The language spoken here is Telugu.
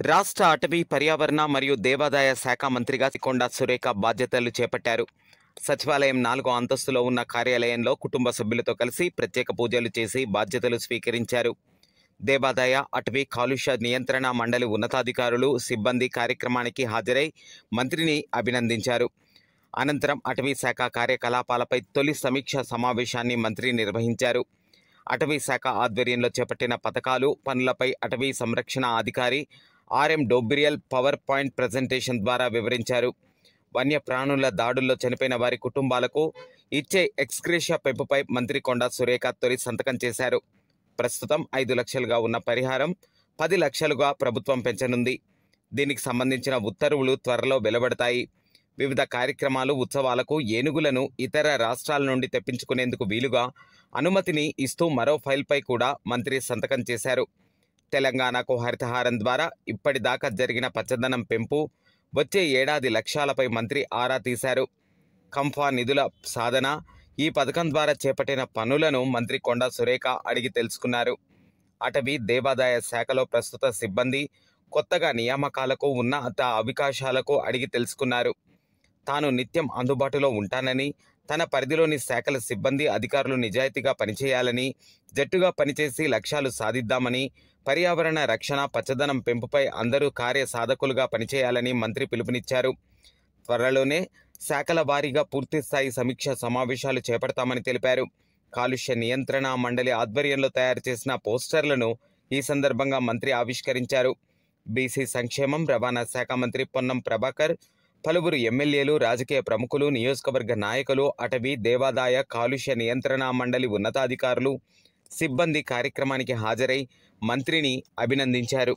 రాష్ట్ర అటవీ పర్యావరణ మరియు దేవాదాయ శాఖ మంత్రిగా కొండా సురేఖ బాధ్యతలు చేపట్టారు. సచివాలయం 4వ అంతస్తులో ఉన్న కార్యాలయంలో కుటుంబ సభ్యులతో కలిసి ప్రత్యేక పూజలు చేసి బాధ్యతలు స్వీకరించారు. దేవాదాయ, అటవీ కాలుష్య నియంత్రణ మండలి ఉన్నతాధికారులు, సిబ్బంది కార్యక్రమానికి హాజరై మంత్రిని అభినందించారు. అనంతరం అటవీ శాఖ కార్యకలాపాలపై తొలి సమీక్ష సమావేశాన్ని మంత్రి నిర్వహించారు. అటవీ శాఖ ఆధ్వర్యంలో చేపట్టిన పథకాలు, పనులపై అటవీ సంరక్షణ అధికారి RM Dobriyal power point presentation ద్వారా వివరించారు. వన్యప్రాణుల దాడుల్లో చనిపోయిన వారి కుటుంబాలకు ఇచ్చే ఎక్స్గ్రేషియా పెంపుపై మంత్రి కొండా సురేఖ తొలి సంతకం చేశారు. ప్రస్తుతం 5 లక్షలుగా ఉన్న పరిహారం 10 లక్షలుగా ప్రభుత్వం పెంచనుంది. దీనికి సంబంధించిన ఉత్తర్వులు త్వరలో వెలువడతాయి. వివిధ కార్యక్రమాలు, ఉత్సవాలకు ఏనుగులను ఇతర రాష్ట్రాల నుండి తెప్పించుకునేందుకు వీలుగా అనుమతిని ఇస్తూ మరో ఫైల్పై కూడా మంత్రి సంతకం చేశారు. తెలంగాణకు హరితహారం ద్వారా ఇప్పటిదాకా జరిగిన పచ్చదనం పెంపు, వచ్చే ఏడాది లక్ష్యాలపై మంత్రి ఆరా తీశారు. కంఫా నిధుల సాధన, ఈ పథకం ద్వారా చేపట్టిన పనులను మంత్రి కొండా సురేఖ అడిగి తెలుసుకున్నారు. అటవీ, దేవాదాయ శాఖలో ప్రస్తుత సిబ్బంది, కొత్తగా నియామకాలకు, ఉన్నత అవకాశాలకు అడిగి తెలుసుకున్నారు. తాను నిత్యం అందుబాటులో ఉంటానని, తన పరిధిలోని శాఖల సిబ్బంది, అధికారులు నిజాయితీగా పనిచేయాలని, జట్టుగా పనిచేసి లక్ష్యాలు సాధిద్దామని, పర్యావరణ రక్షణ, పచ్చదనం పెంపుపై అందరూ కార్య సాధకులుగా పనిచేయాలని మంత్రి పిలుపునిచ్చారు. త్వరలోనే శాఖల వారీగా పూర్తిస్థాయి సమీక్ష సమావేశాలు చేపడతామని తెలిపారు. కాలుష్య నియంత్రణ మండలి ఆధ్వర్యంలో తయారు చేసిన పోస్టర్లను ఈ సందర్భంగా మంత్రి ఆవిష్కరించారు. బీసీ సంక్షేమం, రవాణా శాఖ మంత్రి పొన్నం ప్రభాకర్, పలువురు ఎమ్మెల్యేలు, రాజకీయ ప్రముఖులు, నియోజకవర్గ నాయకులు, అటవీ, దేవాదాయ, కాలుష్య నియంత్రణ మండలి ఉన్నతాధికారులు, సిబ్బంది కార్యక్రమానికి హాజరై మంత్రిని అభినందించారు.